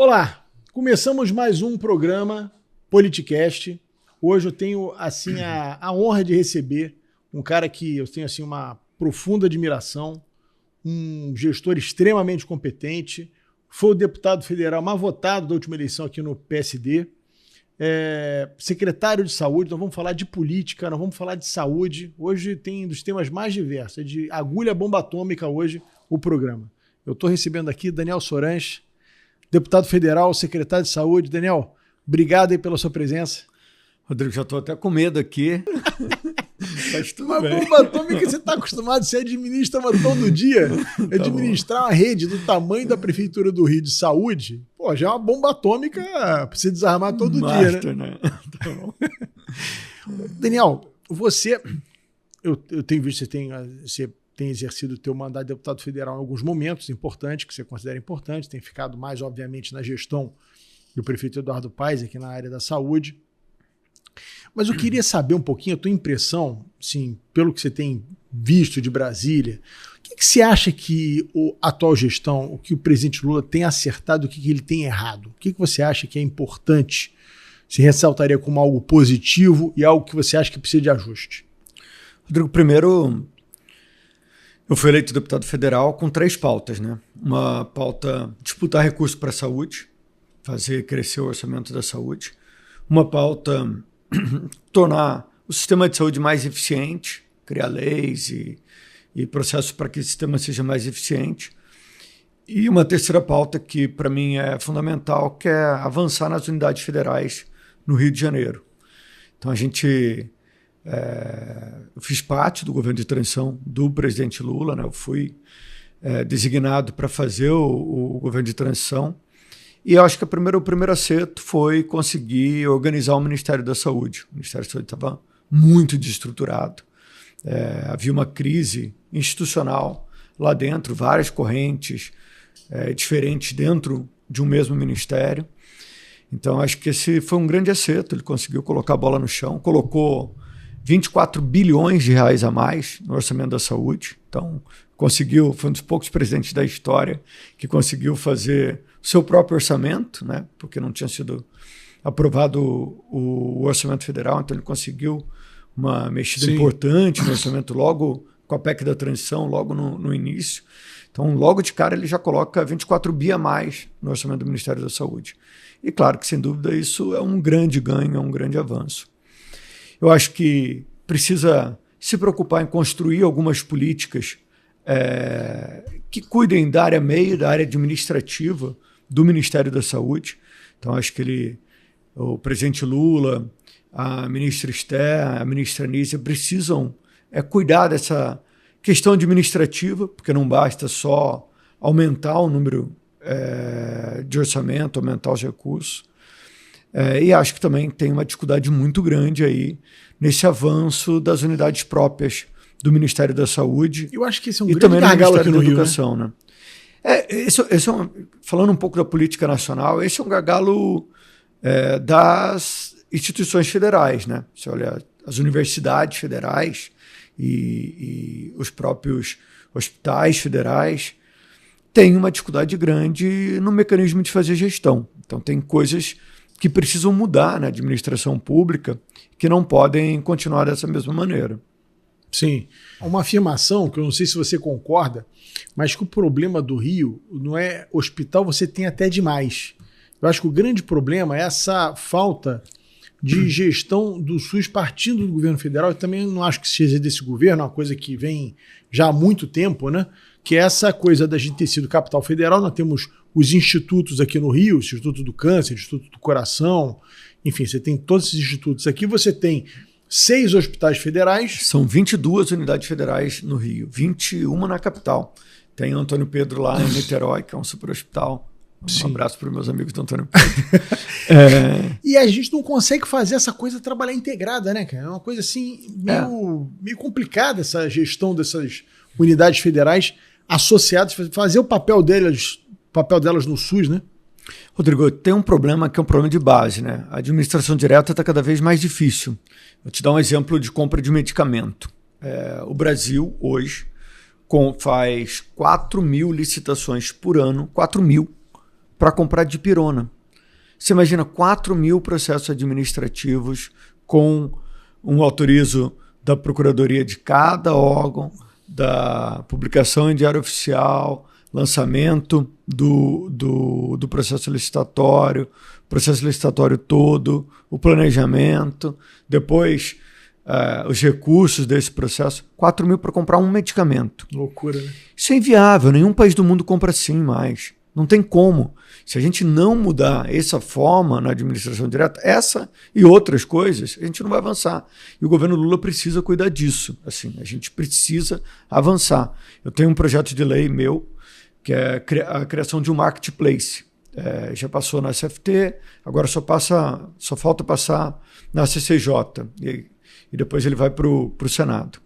Olá, começamos mais um programa Politicast. Hoje eu tenho assim a honra de receber um cara que eu tenho assim uma profunda admiração, um gestor extremamente competente, foi o deputado federal mais votado da última eleição aqui no PSD, secretário de saúde. Nós vamos falar de política, nós vamos falar de saúde. Hoje tem dos temas mais diversos, é de agulha bomba atômica hoje o programa. Eu estou recebendo aqui Daniel Sorange, deputado federal, secretário de saúde. Daniel, obrigado aí pela sua presença. Rodrigo, já estou até com medo aqui. Mas tudo uma bem. Bomba atômica você está acostumado, você administra todo dia. Administrar uma rede do tamanho da Prefeitura do Rio de saúde, pô, já é uma bomba atômica para você desarmar todo dia, né? Tá bom. Daniel, eu tenho visto que você tem exercido o teu mandato de deputado federal em alguns momentos importantes, que você considera importantes, tem ficado mais, obviamente, na gestão do prefeito Eduardo Paes, aqui na área da saúde. Mas eu queria saber um pouquinho a tua impressão, sim, pelo que você tem visto de Brasília, o que você acha que a atual gestão, o que o presidente Lula tem acertado, o que ele tem errado? O que você acha que é importante, se ressaltaria como algo positivo e algo que você acha que precisa de ajuste? Rodrigo, primeiro, eu fui eleito deputado federal com 3 pautas, né? Uma pauta, disputar recursos para a saúde, fazer crescer o orçamento da saúde. Uma pauta, tornar o sistema de saúde mais eficiente, criar leis e processos para que esse sistema seja mais eficiente. E uma terceira pauta que, para mim, é fundamental, que é avançar nas unidades federais no Rio de Janeiro. Então, eu fiz parte do governo de transição do presidente Lula, né? Eu fui designado para fazer o governo de transição. E eu acho que o primeiro acerto foi conseguir organizar o Ministério da Saúde. O Ministério da Saúde estava muito desestruturado. Havia uma crise institucional lá dentro, várias correntes diferentes dentro de um mesmo ministério. Então, acho que esse foi um grande acerto. Ele conseguiu colocar a bola no chão, colocou 24 bilhões de reais a mais no orçamento da saúde. Então, foi um dos poucos presidentes da história que conseguiu fazer o seu próprio orçamento, né? Porque não tinha sido aprovado o orçamento federal, então ele conseguiu uma mexida importante no orçamento logo com a PEC da transição, logo no início. Então, logo de cara, ele já coloca 24 bi a mais no orçamento do Ministério da Saúde. E claro que, sem dúvida, isso é um grande ganho, é um grande avanço. Eu acho que precisa se preocupar em construir algumas políticas que cuidem da área meio, da área administrativa do Ministério da Saúde. Então, acho que o presidente Lula, a ministra Esther, a ministra Anísia precisam cuidar dessa questão administrativa, porque não basta só aumentar o número de orçamento, aumentar os recursos. E acho que também tem uma dificuldade muito grande aí nesse avanço das unidades próprias do Ministério da Saúde. Eu acho que esse é um grande gargalo aqui no Rio, Educação, né? Falando um pouco da política nacional, esse é um gargalo das instituições federais, né? Você olha as universidades federais e os próprios hospitais federais têm uma dificuldade grande no mecanismo de fazer gestão. Então, tem coisas que precisam mudar na administração pública que não podem continuar dessa mesma maneira. Sim. Uma afirmação que eu não sei se você concorda, mas que o problema do Rio não é hospital, você tem até demais. Eu acho que o grande problema é essa falta de gestão do SUS partindo do governo federal. Eu também não acho que seja desse governo, é uma coisa que vem já há muito tempo, né? Que é essa coisa da gente ter sido capital federal. Nós temos os institutos aqui no Rio, o Instituto do Câncer, o Instituto do Coração, enfim, você tem todos esses institutos aqui, você tem 6 hospitais federais. São 22 unidades federais no Rio, 21 na capital. Tem Antônio Pedro lá em Niterói, que é um super hospital. Um abraço para os meus amigos do Antônio Pedro. E a gente não consegue fazer essa coisa trabalhar integrada, né, cara? É uma coisa assim, meio complicada essa gestão dessas unidades federais associadas, fazer o papel delas no SUS, né? Rodrigo, tem um problema que é um problema de base, né? A administração direta está cada vez mais difícil. Vou te dar um exemplo de compra de medicamento. O Brasil, hoje, faz 4.000 licitações por ano, 4.000, para comprar dipirona. Você imagina 4 mil processos administrativos com um autorizo da Procuradoria de cada órgão, da publicação em Diário Oficial, lançamento do processo licitatório todo, o planejamento, depois os recursos desse processo. 4 mil para comprar um medicamento. Loucura, né? Isso é inviável, nenhum país do mundo compra assim mais. Não tem como. Se a gente não mudar essa forma na administração direta, essa e outras coisas, a gente não vai avançar. E o governo Lula precisa cuidar disso. Assim, a gente precisa avançar. Eu tenho um projeto de lei meu, que é a criação de um marketplace. Já passou na SFT, agora só falta passar na CCJ. E depois ele vai para o Senado.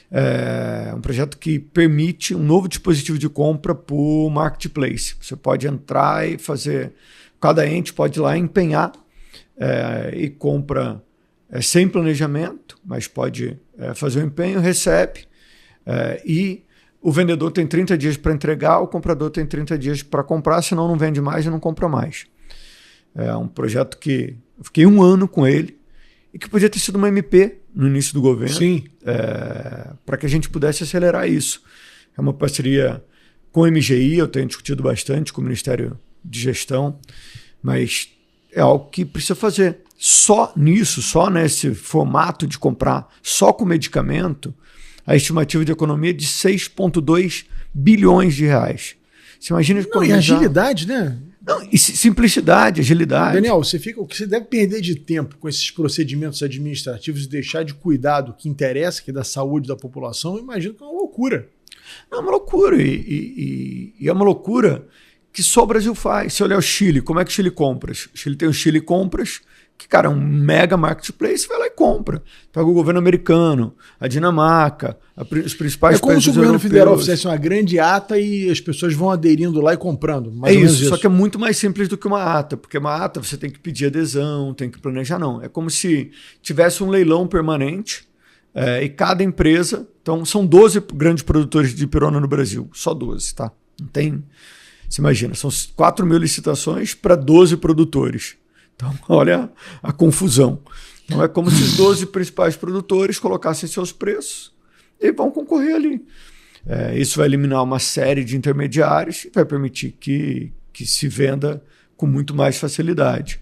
É um projeto que permite um novo dispositivo de compra por marketplace. Você pode entrar e fazer... Cada ente pode ir lá empenhar e compra sem planejamento, mas pode fazer o empenho, recebe e o vendedor tem 30 dias para entregar, o comprador tem 30 dias para comprar, senão não vende mais e não compra mais. É um projeto que eu fiquei 1 ano com ele e que podia ter sido uma MP no início do governo. Sim. Para que a gente pudesse acelerar isso. É uma parceria com o MGI, eu tenho discutido bastante com o Ministério de Gestão, mas é algo que precisa fazer. Só nisso, só nesse formato de comprar só com medicamento, a estimativa de economia é de 6,2 bilhões de reais. Você imagina economizar... E agilidade, né? Não, e simplicidade, agilidade. Daniel, o que você deve perder de tempo com esses procedimentos administrativos e deixar de cuidar do que interessa, que é da saúde da população, eu imagino que é uma loucura. Não, é uma loucura. E é uma loucura que só o Brasil faz. Se olhar o Chile, como é que o Chile compra? O Chile tem o Chile Compras, que, cara, é um mega marketplace, vai lá e compra. Pega o governo americano, a Dinamarca, os principais países europeus. É como se o governo federal fizesse uma grande ata e as pessoas vão aderindo lá e comprando. Só que é muito mais simples do que uma ata, porque uma ata você tem que pedir adesão, tem que planejar, não. É como se tivesse um leilão permanente e cada empresa... Então, são 12 grandes produtores de dipirona no Brasil, só 12, tá? Não tem... Você imagina, são 4 mil licitações para 12 produtores. Então, olha a confusão. Então, é como se os 12 principais produtores colocassem seus preços e vão concorrer ali. Isso vai eliminar uma série de intermediários e vai permitir que se venda com muito mais facilidade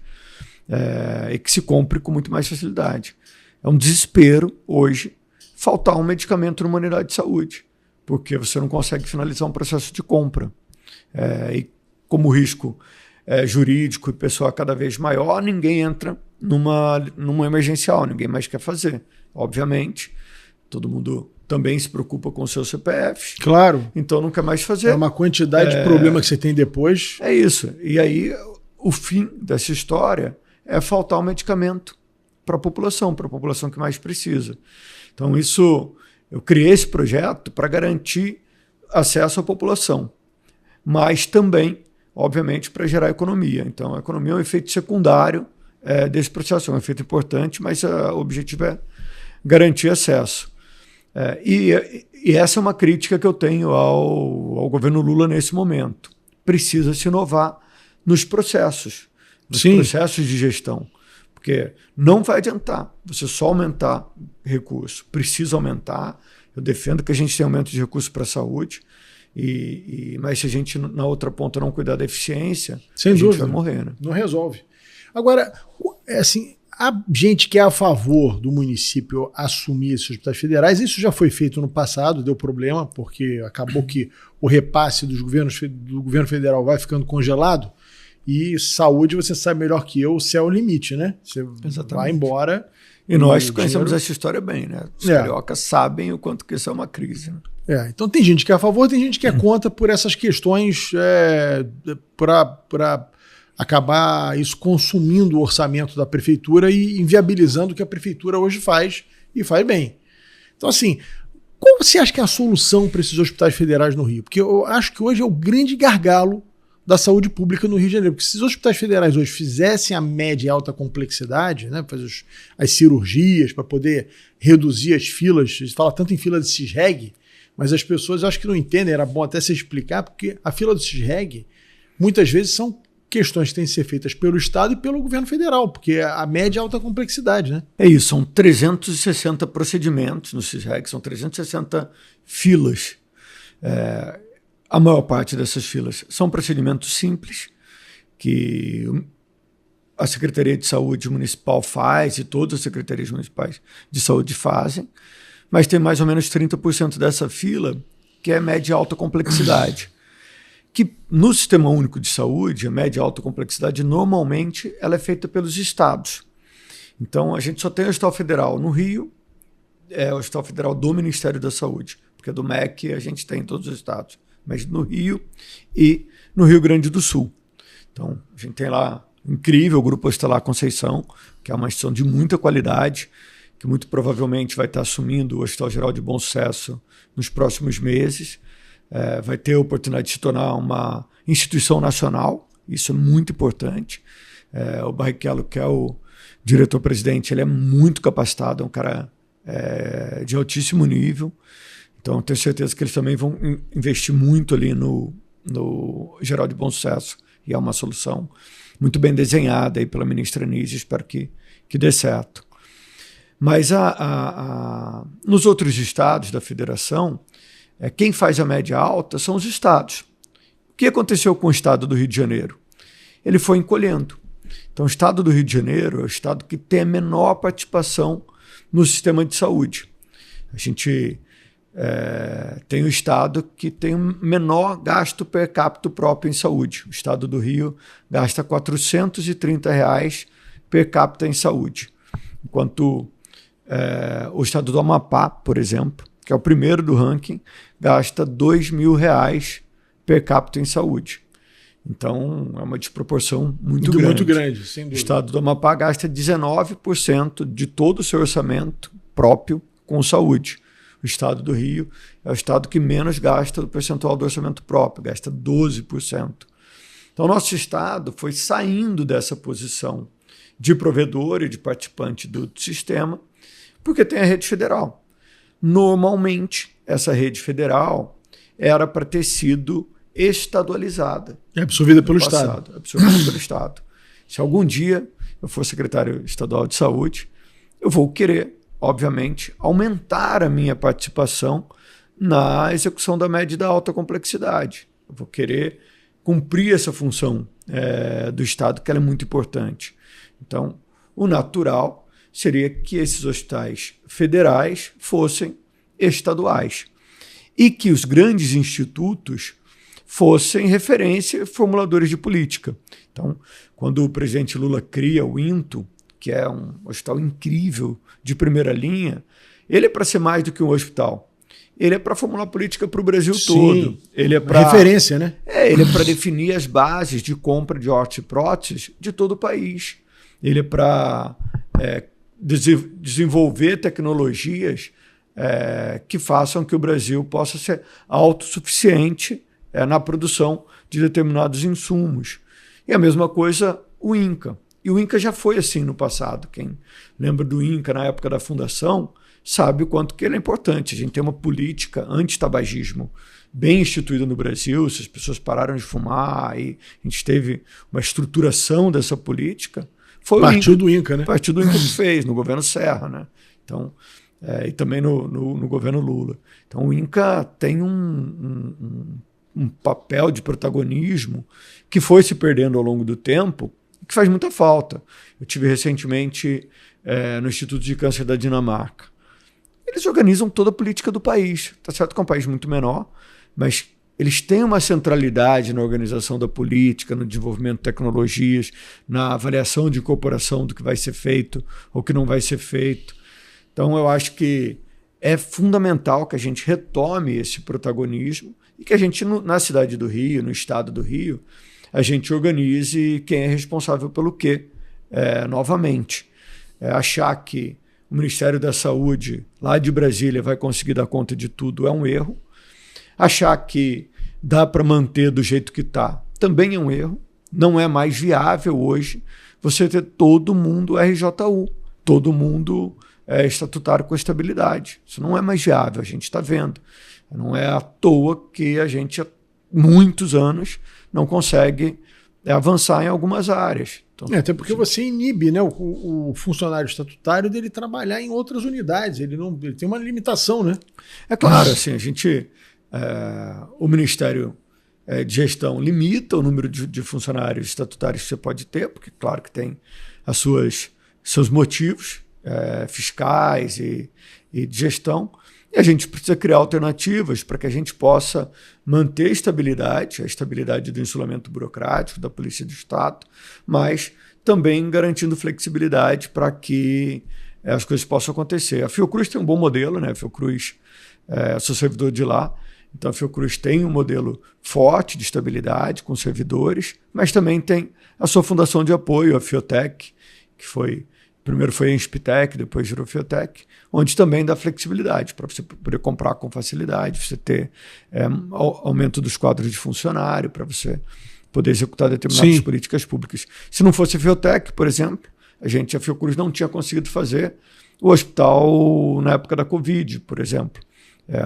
e que se compre com muito mais facilidade. É um desespero hoje faltar um medicamento numa unidade de saúde, porque você não consegue finalizar um processo de compra. E como o risco jurídico e pessoal cada vez maior, ninguém entra numa emergencial, ninguém mais quer fazer. Obviamente, todo mundo também se preocupa com o seu CPF. Claro. Então não quer mais fazer. É uma quantidade de problema que você tem depois. É isso. E aí o fim dessa história é faltar um medicamento para a população que mais precisa. Então eu criei esse projeto para garantir acesso à população, mas também, obviamente, para gerar economia. Então, a economia é um efeito secundário desse processo, é um efeito importante, mas o objetivo é garantir acesso. E essa é uma crítica que eu tenho ao governo Lula nesse momento. Precisa se inovar nos processos de gestão, porque não vai adiantar você só aumentar recurso, precisa aumentar. Eu defendo que a gente tenha aumento de recursos para a saúde, mas se a gente na outra ponta não cuidar da eficiência, a gente vai morrer. Né? Não resolve. Agora, assim, a gente que é a favor do município assumir esses hospitais federais, isso já foi feito no passado, deu problema, porque acabou que o repasse do governo federal vai ficando congelado, e saúde, você sabe melhor que eu, o céu é o limite, né? Você vai embora... E nós conhecemos essa história bem, né? Os cariocas sabem o quanto que isso é uma crise. Né? Então tem gente que é a favor, tem gente que é contra por essas questões para acabar isso consumindo o orçamento da prefeitura e inviabilizando o que a prefeitura hoje faz e faz bem. Então assim, qual você acha que é a solução para esses hospitais federais no Rio? Porque eu acho que hoje é o grande gargalo da saúde pública no Rio de Janeiro. Porque se os hospitais federais hoje fizessem a média e alta complexidade, né, fazer as cirurgias para poder reduzir as filas, a gente fala tanto em fila de CISREG, mas as pessoas acho que não entendem, era bom até se explicar, porque a fila do CISREG muitas vezes são questões que têm que ser feitas pelo Estado e pelo governo federal, porque a média é alta complexidade, né? É isso, são 360 procedimentos no CISREG, são 360 filas. A maior parte dessas filas são procedimentos simples, que a Secretaria de Saúde Municipal faz e todas as secretarias municipais de saúde fazem, mas tem mais ou menos 30% dessa fila que é média e alta complexidade. Que no Sistema Único de Saúde, a média e alta complexidade, normalmente ela é feita pelos estados. Então, a gente só tem o Hospital Federal no Rio, o Hospital Federal do Ministério da Saúde, porque do MEC a gente tem em todos os estados, mas no Rio e no Rio Grande do Sul. Então, a gente tem lá incrível o Grupo Hospitalar Conceição, que é uma instituição de muita qualidade, que muito provavelmente vai estar assumindo o Hospital Geral de Bom Sucesso nos próximos meses. Vai ter a oportunidade de se tornar uma instituição nacional, isso é muito importante. O Barrichello, que é o diretor-presidente, ele é muito capacitado, é um cara de altíssimo nível, então eu tenho certeza que eles também vão investir muito ali no Geral de Bom Sucesso, e é uma solução muito bem desenhada aí pela ministra Nise, espero que dê certo. Mas nos outros estados da federação, quem faz a média alta são os estados. O que aconteceu com o estado do Rio de Janeiro? Ele foi encolhendo. Então, o estado do Rio de Janeiro é o estado que tem a menor participação no sistema de saúde. A gente tem o estado que tem o menor gasto per capita próprio em saúde. O estado do Rio gasta R$ 430 per capita em saúde. Enquanto o estado do Amapá, por exemplo, que é o primeiro do ranking, gasta R$ 2.000 per capita em saúde. Então, é uma desproporção muito grande. Muito grande, sem dúvida. O estado do Amapá gasta 19% de todo o seu orçamento próprio com saúde. O estado do Rio é o estado que menos gasta do percentual do orçamento próprio, gasta 12%. Então, nosso estado foi saindo dessa posição de provedor e de participante do sistema, porque tem a rede federal. Normalmente, essa rede federal era para ter sido estadualizada. É absorvida pelo Estado. Absorvida pelo Estado. Se algum dia eu for secretário estadual de saúde, eu vou querer, obviamente, aumentar a minha participação na execução da média e da alta complexidade. Eu vou querer cumprir essa função do Estado, que ela é muito importante. Então, o natural seria que esses hospitais federais fossem estaduais e que os grandes institutos fossem referência e formuladores de política. Então, quando o presidente Lula cria o INTO, que é um hospital incrível, de primeira linha, ele é para ser mais do que um hospital. Ele é para formular política para o Brasil todo. Ele é para referência, né? Ele é para definir as bases de compra de órtese e próteses de todo o país. Ele é para desenvolver tecnologias que façam que o Brasil possa ser autossuficiente na produção de determinados insumos. E a mesma coisa o INCA. E o INCA já foi assim no passado. Quem lembra do INCA na época da fundação sabe o quanto que ele é importante. A gente tem uma política anti-tabagismo bem instituída no Brasil, se as pessoas pararam de fumar, e a gente teve uma estruturação dessa política. Foi Partiu do INCA, né? Partiu do INCA que fez, no governo Serra, né? Então, e também no governo Lula. Então, o INCA tem um papel de protagonismo que foi se perdendo ao longo do tempo, que faz muita falta. Eu tive recentemente no Instituto de Câncer da Dinamarca. Eles organizam toda a política do país. Tá certo que é um país muito menor, mas eles têm uma centralidade na organização da política, no desenvolvimento de tecnologias, na avaliação de incorporação do que vai ser feito ou que não vai ser feito. Então, eu acho que é fundamental que a gente retome esse protagonismo e que a gente, na cidade do Rio, no estado do Rio, a gente organize quem é responsável pelo quê, novamente. Achar que o Ministério da Saúde, lá de Brasília, vai conseguir dar conta de tudo é um erro. Achar que dá para manter do jeito que está também é um erro. Não é mais viável hoje você ter todo mundo RJU, todo mundo estatutário com estabilidade. Isso não é mais viável, a gente está vendo. Não é à toa que a gente, há muitos anos, não consegue avançar em algumas áreas. Então, até porque você inibe, né, o funcionário estatutário dele trabalhar em outras unidades. Ele tem uma limitação, né? É claro, assim, o Ministério de Gestão limita o número de funcionários estatutários que você pode ter, porque claro que tem seus motivos fiscais e de gestão. E a gente precisa criar alternativas para que a gente possa manter a estabilidade do insulamento burocrático da Polícia do Estado, mas também garantindo flexibilidade para que as coisas possam acontecer. A Fiocruz tem um bom modelo, né? A Fiocruz, sou servidor de lá, então a Fiocruz tem um modelo forte de estabilidade com servidores, mas também tem a sua fundação de apoio, a Fiotec, que primeiro foi a Inspitec, depois virou Fiotec, onde também dá flexibilidade para você poder comprar com facilidade, você ter aumento dos quadros de funcionário, para você poder executar determinadas políticas públicas. Se não fosse a Fiotec, por exemplo, a Fiocruz não tinha conseguido fazer o hospital na época da Covid, por exemplo.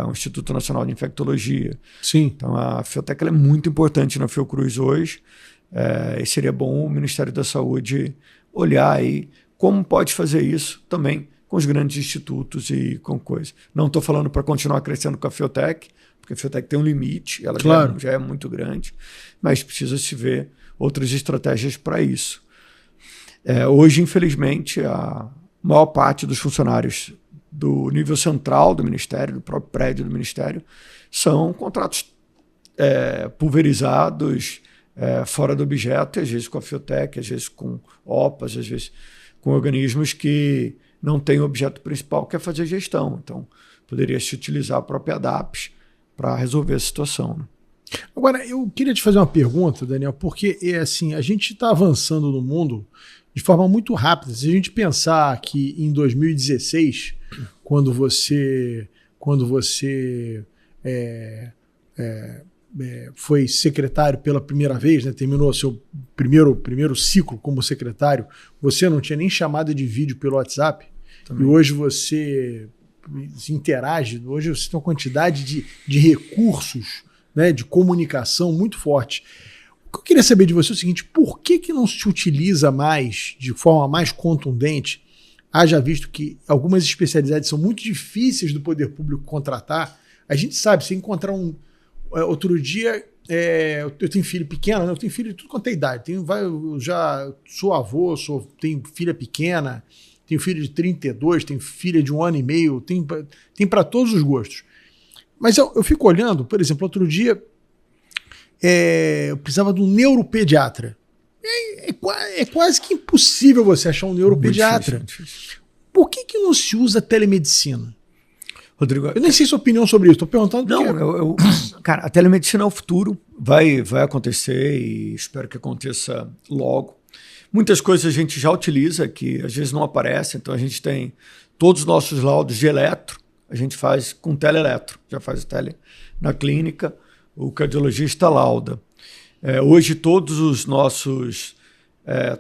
O Instituto Nacional de Infectologia. Sim. Então a Fiotec é muito importante na Fiocruz hoje, e seria bom o Ministério da Saúde olhar aí como pode fazer isso também com os grandes institutos e com coisas. Não estou falando para continuar crescendo com a Fiotec, porque a Fiotec tem um limite, ela já é muito grande, mas precisa se ver outras estratégias para isso. Hoje, infelizmente, a maior parte dos funcionários do nível central do Ministério, do próprio prédio do Ministério, são contratos pulverizados, fora do objeto, às vezes com a Fiotec, às vezes com OPAs, às vezes com organismos que não têm o objeto principal, que é fazer gestão. Então, poderia se utilizar a própria ADAPS para resolver a situação. Né? Agora, eu queria te fazer uma pergunta, Daniel, porque assim, a gente está avançando no mundo de forma muito rápida. Se a gente pensar que em 2016, quando você foi secretário pela primeira vez, né, terminou seu primeiro ciclo como secretário, você não tinha nem chamada de vídeo pelo WhatsApp. Também. E hoje você se interage, hoje você tem uma quantidade de recursos, né, de comunicação muito forte. O que eu queria saber de você é o seguinte: por que não se utiliza mais, de forma mais contundente, haja visto que algumas especialidades são muito difíceis do poder público contratar? A gente sabe, se encontrar outro dia, eu tenho filho pequeno, né? Eu tenho filho de tudo quanto é idade. Eu já sou avô, tenho filha pequena, tenho filho de 32, tenho filha de 1 ano e meio, tem para todos os gostos. Mas eu fico olhando, por exemplo, outro dia eu precisava de um neuropediatra. É quase que impossível você achar um neuropediatra. Por que não se usa telemedicina? Rodrigo, eu nem sei sua opinião sobre isso, estou perguntando. Não, cara, a telemedicina é o futuro, vai acontecer e espero que aconteça logo. Muitas coisas a gente já utiliza que às vezes não aparecem, então a gente tem todos os nossos laudos de eletro, a gente faz com teleeletro, já faz tele na clínica, o cardiologista lauda. Hoje todos os nossos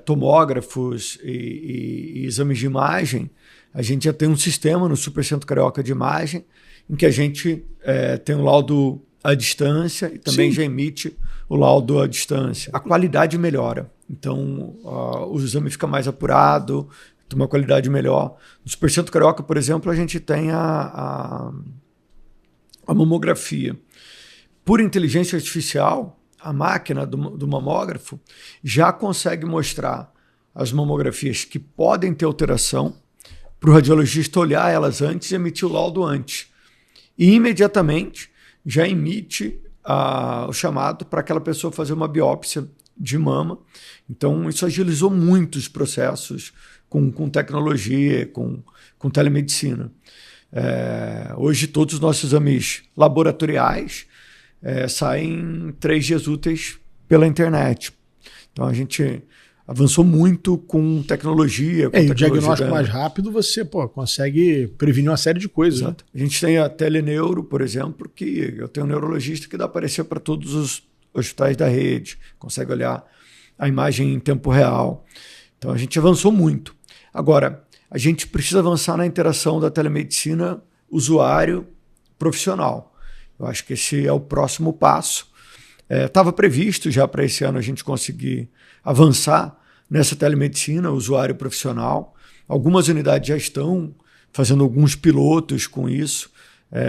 tomógrafos e exames de imagem, a gente já tem um sistema no Supercentro Carioca de Imagem em que a gente tem um laudo à distância e também já emite o laudo à distância. A qualidade melhora, então o exame fica mais apurado, tem uma qualidade melhor. No Supercentro Carioca, por exemplo, a gente tem a mamografia. Por inteligência artificial, a máquina do mamógrafo já consegue mostrar as mamografias que podem ter alteração para o radiologista olhar elas antes e emitir o laudo antes. E imediatamente já emite o chamado para aquela pessoa fazer uma biópsia de mama. Então isso agilizou muito os processos com tecnologia, com telemedicina. Hoje todos os nossos exames laboratoriais saem 3 dias úteis pela internet. Então a gente avançou muito com tecnologia. E o diagnóstico mais rápido você consegue prevenir uma série de coisas. Né? A gente tem a Teleneuro, por exemplo, que eu tenho um neurologista que dá aparecer para todos os hospitais da rede, consegue olhar a imagem em tempo real. Então a gente avançou muito. Agora, a gente precisa avançar na interação da telemedicina usuário-profissional. Eu acho que esse é o próximo passo, Estava previsto já para esse ano a gente conseguir avançar nessa telemedicina, usuário profissional. Algumas unidades já estão fazendo alguns pilotos com isso,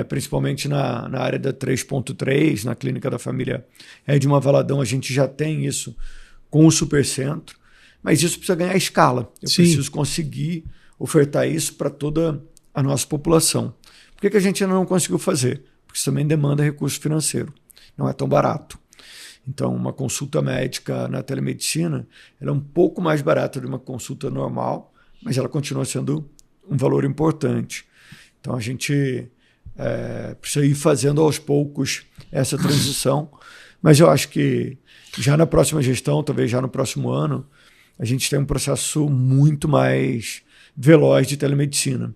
principalmente na área da 3.3, na Clínica da Família Edma Valadão, a gente já tem isso com o Supercentro, mas isso precisa ganhar escala. Eu preciso conseguir ofertar isso para toda a nossa população. Por que a gente ainda não conseguiu fazer? Porque isso também demanda recurso financeiro, não é tão barato. Então, uma consulta médica na telemedicina ela é um pouco mais barata de uma consulta normal, mas ela continua sendo um valor importante. Então, a gente precisa ir fazendo aos poucos essa transição, mas eu acho que já na próxima gestão, talvez já no próximo ano, a gente tem um processo muito mais veloz de telemedicina.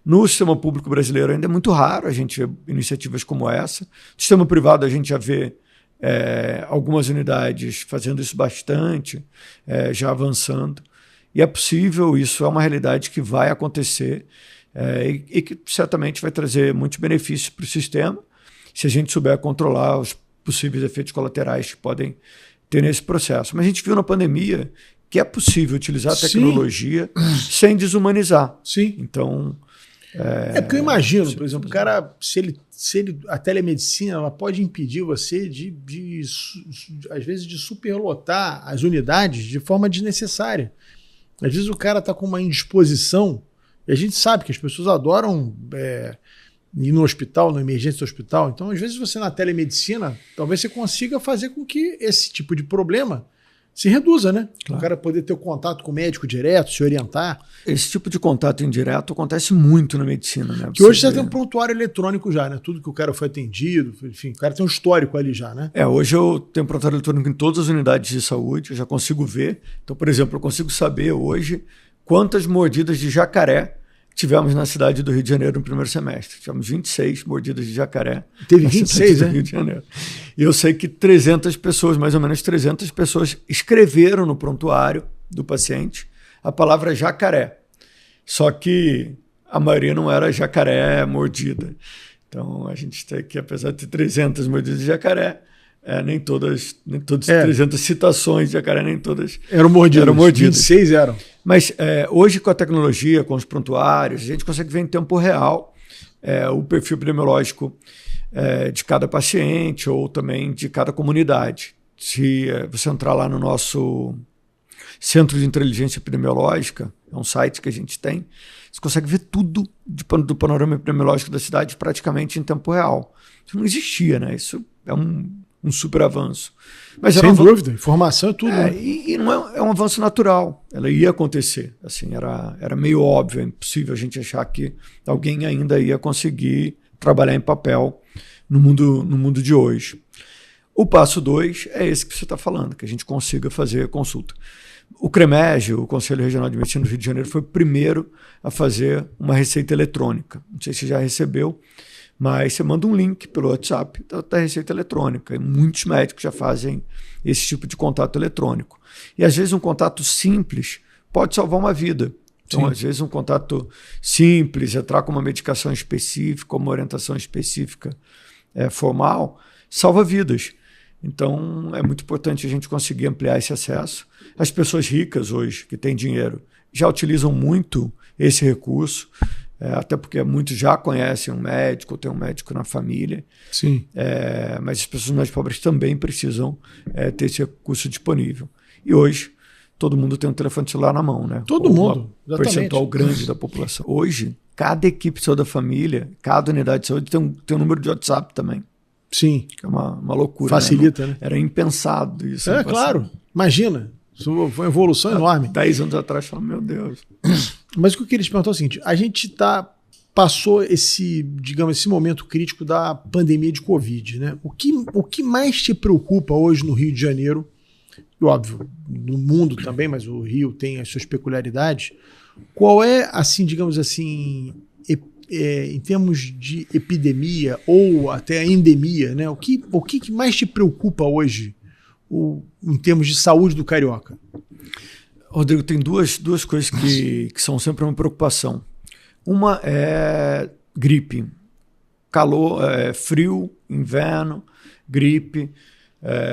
No sistema público brasileiro ainda é muito raro a gente ver iniciativas como essa. No sistema privado a gente já vê algumas unidades fazendo isso bastante, já avançando. E é possível, isso é uma realidade que vai acontecer e que certamente vai trazer muitos benefícios para o sistema, se a gente souber controlar os possíveis efeitos colaterais que podem ter nesse processo. Mas a gente viu na pandemia que é possível utilizar a tecnologia sem desumanizar. Sim. Então... porque eu imagino, por exemplo, o cara, a telemedicina ela pode impedir você às vezes, de superlotar as unidades de forma desnecessária. Às vezes o cara está com uma indisposição, e a gente sabe que as pessoas adoram ir no hospital, na emergência do hospital. Então, às vezes, você na telemedicina, talvez você consiga fazer com que esse tipo de problema se reduza, né? Claro. O cara poder ter o contato com o médico direto, se orientar. Esse tipo de contato indireto acontece muito na medicina, né? Que hoje você tem um prontuário eletrônico já, né? Tudo que o cara foi atendido, enfim, o cara tem um histórico ali já, né? Hoje eu tenho um prontuário eletrônico em todas as unidades de saúde, eu já consigo ver. Então, por exemplo, eu consigo saber hoje quantas mordidas de jacaré tivemos na cidade do Rio de Janeiro no primeiro semestre. Tivemos 26 mordidas de jacaré. Teve 26, né? Rio de Janeiro. E eu sei que 300 pessoas, mais ou menos 300 pessoas, escreveram no prontuário do paciente a palavra jacaré. Só que a maioria não era jacaré mordida. Então, a gente tem que, apesar de ter 300 mordidas de jacaré, nem todas 300 citações de jacaré, nem todas eram mordidas. 26 eram. Mas hoje, com a tecnologia, com os prontuários, a gente consegue ver em tempo real o perfil epidemiológico de cada paciente ou também de cada comunidade. Se você entrar lá no nosso Centro de Inteligência Epidemiológica, é um site que a gente tem, você consegue ver tudo do panorama epidemiológico da cidade praticamente em tempo real. Isso não existia, né? Isso é um super avanço. Mas sem dúvida, informação é tudo. Né? E não é um avanço natural, ela ia acontecer. Assim, era meio óbvio, é impossível a gente achar que alguém ainda ia conseguir trabalhar em papel no mundo de hoje. O passo 2 é esse que você está falando, que a gente consiga fazer consulta. O CREMEG, o Conselho Regional de Medicina do Rio de Janeiro, foi o primeiro a fazer uma receita eletrônica. Não sei se já recebeu, mas você manda um link pelo WhatsApp da receita eletrônica. E muitos médicos já fazem esse tipo de contato eletrônico. E às vezes um contato simples pode salvar uma vida. Então, às vezes um contato simples, entrar com uma medicação específica, uma orientação específica formal, salva vidas. Então, é muito importante a gente conseguir ampliar esse acesso. As pessoas ricas hoje, que têm dinheiro, já utilizam muito esse recurso, até porque muitos já conhecem um médico, tem um médico na família. Sim. Mas as pessoas mais pobres também precisam ter esse recurso disponível. E hoje, todo mundo tem um telefone celular na mão, né? Todo mundo, exatamente. Um percentual grande da população. Hoje, cada equipe de saúde da família, cada unidade de saúde tem um número de WhatsApp também. Sim. Que é uma loucura. Facilita, né? Era impensado isso. Claro. Imagina. Isso foi uma evolução enorme. 10 anos atrás, eu falei, meu Deus. Mas o que eu queria te perguntar é o seguinte, a gente passou esse momento crítico da pandemia de Covid, né? O que mais te preocupa hoje no Rio de Janeiro, e óbvio, no mundo também, mas o Rio tem as suas peculiaridades, qual é, assim, digamos assim, em termos de epidemia ou até endemia, né? O que mais te preocupa hoje em termos de saúde do carioca? Rodrigo, tem duas coisas que são sempre uma preocupação. Uma é gripe. Calor, frio, inverno, gripe.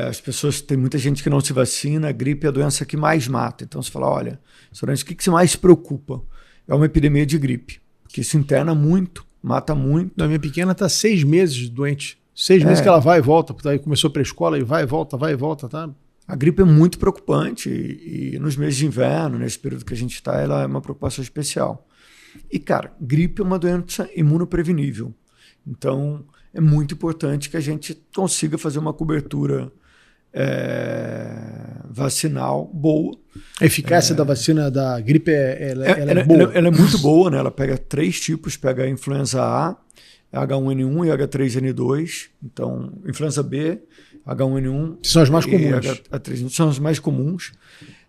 As pessoas, tem muita gente que não se vacina, a gripe é a doença que mais mata. Então você fala, olha, Sorange, o que se mais preocupa? É uma epidemia de gripe, porque isso interna muito, mata muito. A minha pequena está 6 meses doente. 6 meses que ela vai e volta, porque aí começou pré-escola e vai e volta, tá? A gripe é muito preocupante e nos meses de inverno, nesse período que a gente está, ela é uma preocupação especial. E, cara, gripe é uma doença imunoprevenível. Então, é muito importante que a gente consiga fazer uma cobertura vacinal boa. A eficácia da vacina da gripe ela é boa? Ela é muito boa, né? Ela pega 3 tipos, pega a influenza A, H1N1 e H3N2. Então, influenza B, H1N1 que são as mais comuns. H3N2 são as mais comuns.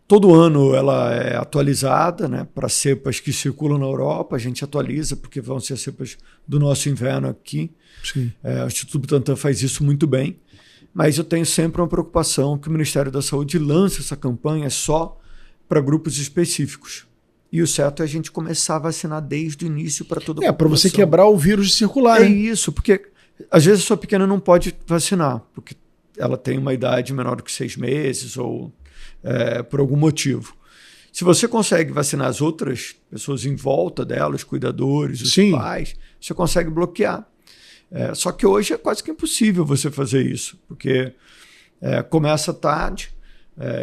Todo ano ela é atualizada, né, para cepas que circulam na Europa. A gente atualiza porque vão ser cepas do nosso inverno aqui. Sim. O Instituto Butantan faz isso muito bem. Mas eu tenho sempre uma preocupação que o Ministério da Saúde lance essa campanha só para grupos específicos. E o certo é a gente começar a vacinar desde o início para toda a população. Para você quebrar o vírus de circular. É isso, porque às vezes a sua pequena não pode vacinar, porque ela tem uma idade menor do que 6 meses ou por algum motivo. Se você consegue vacinar as outras pessoas em volta dela, os cuidadores, os pais, você consegue bloquear. Só que hoje é quase que impossível você fazer isso, porque começa tarde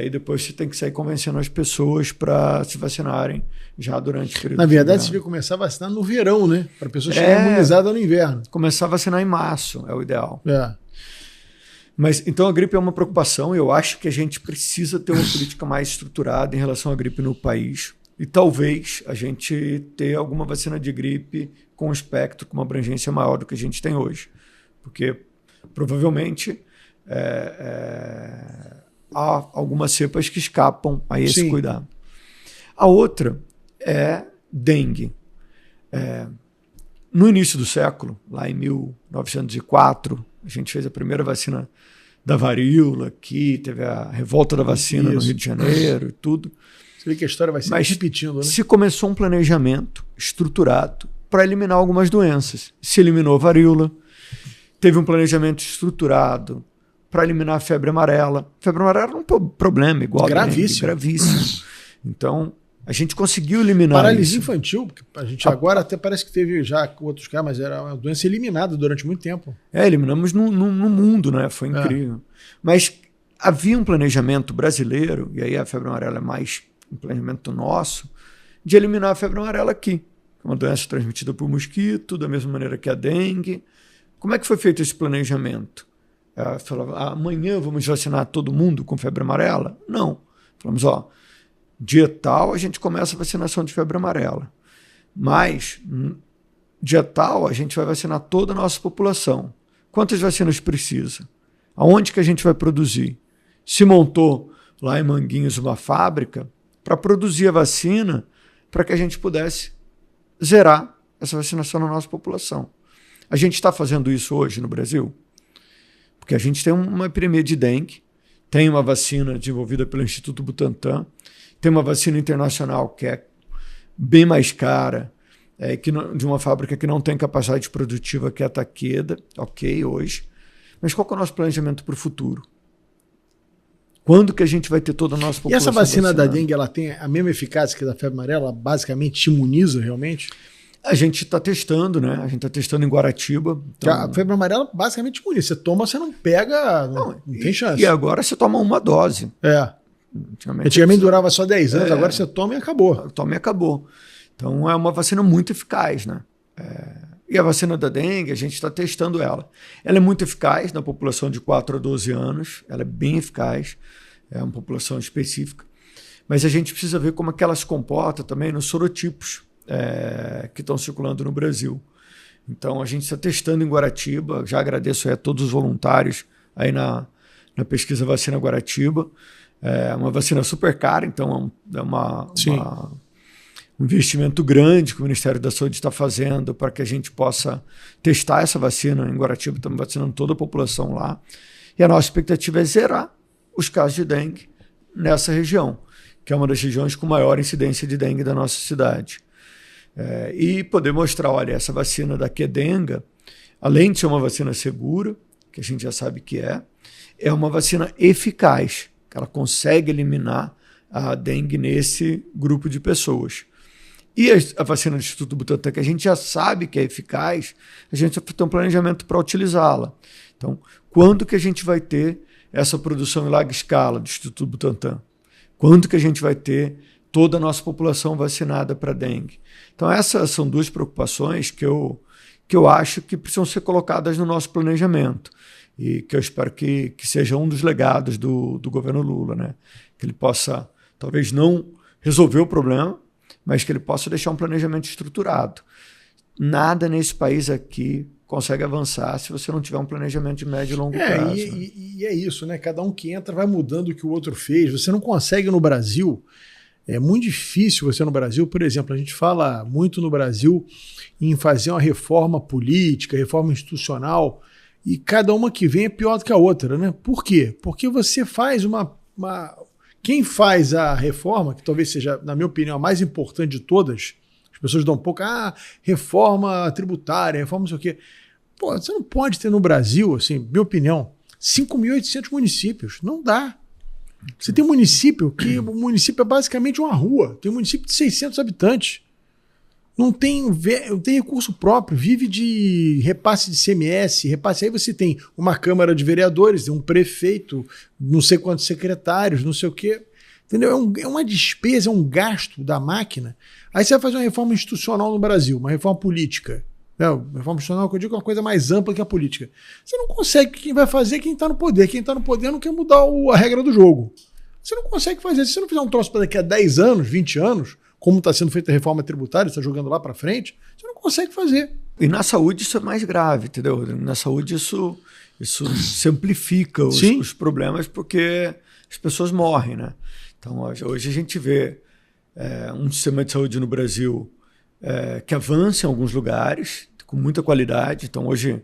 e depois você tem que sair convencendo as pessoas para se vacinarem já durante o período. Na verdade, você devia começar a vacinar no verão, né? Para a pessoa chegar imunizada no inverno. Começar a vacinar em março é o ideal. Mas então a gripe é uma preocupação. Eu acho que a gente precisa ter uma política mais estruturada em relação à gripe no país. E talvez a gente ter alguma vacina de gripe com um espectro, com uma abrangência maior do que a gente tem hoje. Porque provavelmente há algumas cepas que escapam a esse cuidado. A outra é dengue. No início do século, lá em 1904, a gente fez a primeira vacina da varíola aqui, teve a revolta da vacina no Rio de Janeiro e tudo. Você vê que a história vai se repetindo, né? Se começou um planejamento estruturado para eliminar algumas doenças. Se eliminou a varíola, teve um planejamento estruturado para eliminar a febre amarela. A febre amarela era um problema igual. Gravíssimo. Gravíssimo. Então, a gente conseguiu eliminar paralisia infantil, porque a gente agora até parece que teve já outros casos, mas era uma doença eliminada durante muito tempo. Eliminamos no mundo, né? Foi incrível. Mas havia um planejamento brasileiro, e aí a febre amarela é mais um planejamento nosso, de eliminar a febre amarela aqui. Uma doença transmitida por mosquito, da mesma maneira que a dengue. Como é que foi feito esse planejamento? Falava, amanhã vamos vacinar todo mundo com febre amarela? Não. Falamos, dia tal a gente começa a vacinação de febre amarela. Mas, dia tal, a gente vai vacinar toda a nossa população. Quantas vacinas precisa? Aonde que a gente vai produzir? Se montou lá em Manguinhos uma fábrica para produzir a vacina para que a gente pudesse zerar essa vacinação na nossa população. A gente está fazendo isso hoje no Brasil? Porque a gente tem uma epidemia de dengue, tem uma vacina desenvolvida pelo Instituto Butantan, tem uma vacina internacional que é bem mais cara, de uma fábrica que não tem capacidade produtiva, que é a Takeda, hoje. Mas qual que é o nosso planejamento para o futuro? Quando que a gente vai ter toda a nossa população? E essa vacina vacinada? da dengue, ela tem a mesma eficácia que a da febre amarela? Ela basicamente te imuniza realmente? A gente está testando, né? A gente está testando em Guaratiba. Então... A febre amarela basicamente imuniza. Você toma, você não pega, não tem chance. E agora você toma uma dose. Antigamente durava só 10 anos, agora você toma e acabou. Toma e acabou. Então é uma vacina muito eficaz, né? E a vacina da dengue, a gente está testando ela. Ela é muito eficaz na população de 4 a 12 anos, ela é bem eficaz, é uma população específica. Mas a gente precisa ver como é que ela se comporta também nos sorotipos que estão circulando no Brasil. Então a gente está testando em Guaratiba, já agradeço a todos os voluntários aí na pesquisa Vacina Guaratiba. É uma vacina super cara, então é um investimento grande que o Ministério da Saúde está fazendo para que a gente possa testar essa vacina. Em Guaratiba estamos vacinando toda a população lá. E a nossa expectativa é zerar os casos de dengue nessa região, que é uma das regiões com maior incidência de dengue da nossa cidade. E poder mostrar, olha, essa vacina da Qdenga, além de ser uma vacina segura, que a gente já sabe que é uma vacina eficaz, que ela consegue eliminar a dengue nesse grupo de pessoas. E a vacina do Instituto Butantan, que a gente já sabe que é eficaz, a gente tem um planejamento para utilizá-la. Então, quando que a gente vai ter essa produção em larga escala do Instituto Butantan? Quando que a gente vai ter toda a nossa população vacinada para dengue? Então, essas são duas preocupações que eu acho que precisam ser colocadas no nosso planejamento e que eu espero que seja um dos legados do governo Lula, né? Que ele possa, talvez não resolver o problema, mas que ele possa deixar um planejamento estruturado. Nada nesse país aqui consegue avançar se você não tiver um planejamento de médio e longo prazo. E é isso, né? Cada um que entra vai mudando o que o outro fez. Você não consegue no Brasil, é muito difícil você no Brasil, por exemplo, a gente fala muito no Brasil em fazer uma reforma política, reforma institucional, e cada uma que vem é pior do que a outra, né? Por quê? Porque você faz Quem faz a reforma, que talvez seja, na minha opinião, a mais importante de todas, as pessoas dão um pouco, reforma tributária, reforma não sei o quê. Pô, você não pode ter no Brasil, assim, minha opinião, 5.800 municípios. Não dá. Você tem um município que o município é basicamente uma rua. Tem um município de 600 habitantes. Não tem recurso próprio, vive de repasse de ICMS, repasse. Aí você tem uma Câmara de Vereadores, um prefeito, não sei quantos secretários, não sei o quê. Entendeu? É uma despesa, é um gasto da máquina. Aí você vai fazer uma reforma institucional no Brasil, uma reforma política. Reforma institucional, que eu digo, é uma coisa mais ampla que a política. Você não consegue, quem vai fazer é quem está no poder. Quem está no poder não quer mudar a regra do jogo. Você não consegue fazer. Se você não fizer um troço para daqui a 10 anos, 20 anos, como está sendo feita a reforma tributária, está jogando lá para frente, você não consegue fazer. E na saúde isso é mais grave, entendeu? Na saúde isso simplifica os problemas porque as pessoas morrem, né? Então hoje a gente vê um sistema de saúde no Brasil que avança em alguns lugares, com muita qualidade. Então hoje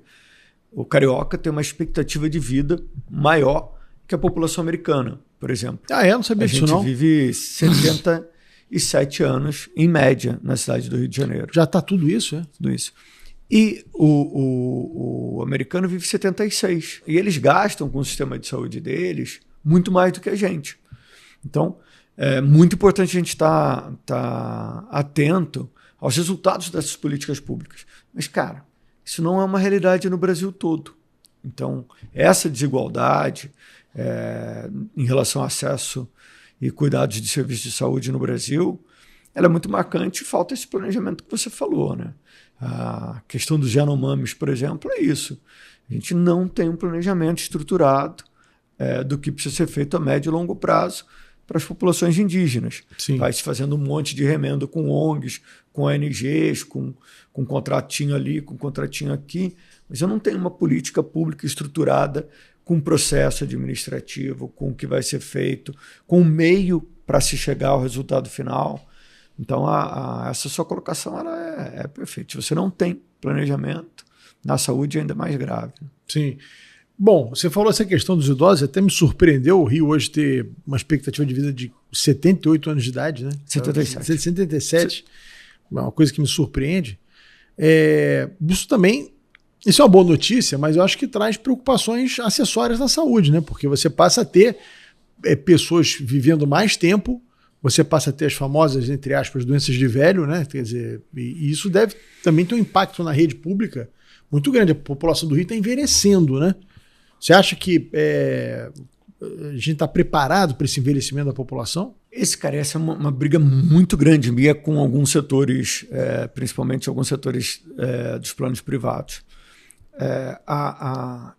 o carioca tem uma expectativa de vida maior que a população americana, por exemplo. Não sabia disso não. A gente vive 77 anos, em média, na cidade do Rio de Janeiro. Já está tudo isso, é? Tudo isso. E o americano vive 76. E eles gastam com o sistema de saúde deles muito mais do que a gente. Então, é muito importante a gente estar atento aos resultados dessas políticas públicas. Mas, cara, isso não é uma realidade no Brasil todo. Então, essa desigualdade em relação ao acesso e cuidados de serviços de saúde no Brasil, ela é muito marcante e falta esse planejamento que você falou, né? A questão dos Yanomamis, por exemplo, é isso. A gente não tem um planejamento estruturado do que precisa ser feito a médio e longo prazo para as populações indígenas. Sim. Vai se fazendo um monte de remendo com ONGs, com ONGs, com contratinho ali, com contratinho aqui, mas eu não tenho uma política pública estruturada com processo administrativo, com o que vai ser feito, com o meio para se chegar ao resultado final. Então, essa sua colocação ela é perfeita. Se você não tem planejamento, na saúde é ainda mais grave. Sim. Bom, você falou essa questão dos idosos, até me surpreendeu o Rio hoje ter uma expectativa de vida de 78 anos de idade, né? 77. 77. Uma coisa que me surpreende. Isso é uma boa notícia, mas eu acho que traz preocupações acessórias na saúde, né? Porque você passa a ter pessoas vivendo mais tempo, você passa a ter as famosas, entre aspas, doenças de velho, né? Quer dizer, e isso deve também ter um impacto na rede pública muito grande. A população do Rio está envelhecendo, né? Você acha que a gente está preparado para esse envelhecimento da população? Essa é uma briga muito grande minha com alguns setores, principalmente alguns setores dos planos privados.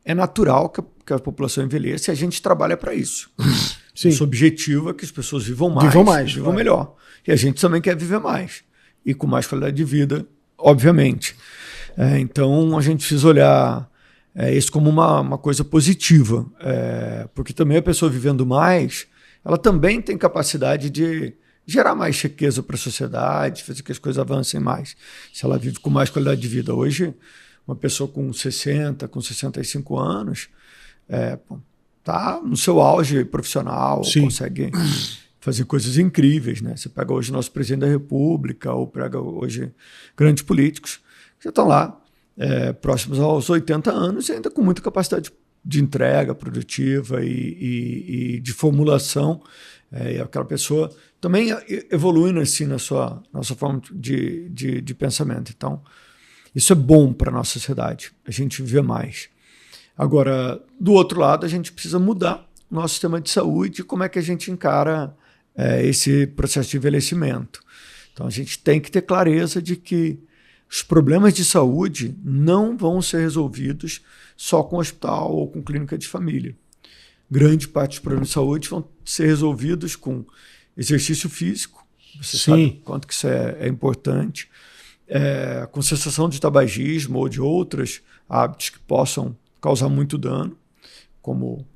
É natural que a população envelheça e a gente trabalha para isso. Sim. Nosso objetivo é que as pessoas vivam mais, vivam melhor. E a gente também quer viver mais. E com mais qualidade de vida, obviamente. Então, a gente precisa olhar isso como uma coisa positiva. Porque também a pessoa vivendo mais, ela também tem capacidade de gerar mais riqueza para a sociedade, fazer que as coisas avancem mais. Se ela vive com mais qualidade de vida. Hoje, uma pessoa com 60, com 65 anos, está no seu auge profissional, Sim. consegue fazer coisas incríveis, né? Você pega hoje o nosso presidente da República, ou pega hoje grandes políticos, que já estão lá próximos aos 80 anos e ainda com muita capacidade de entrega produtiva e de formulação, e aquela pessoa também evoluindo assim na sua forma de pensamento. Então, isso é bom para a nossa sociedade, a gente vê mais. Agora, do outro lado, a gente precisa mudar o nosso sistema de saúde e como é que a gente encara esse processo de envelhecimento. Então, a gente tem que ter clareza de que os problemas de saúde não vão ser resolvidos só com hospital ou com clínica de família. Grande parte dos problemas de saúde vão ser resolvidos com exercício físico. Você sabe quanto que isso é importante. Com cessação de tabagismo ou de outros hábitos que possam causar muito dano, como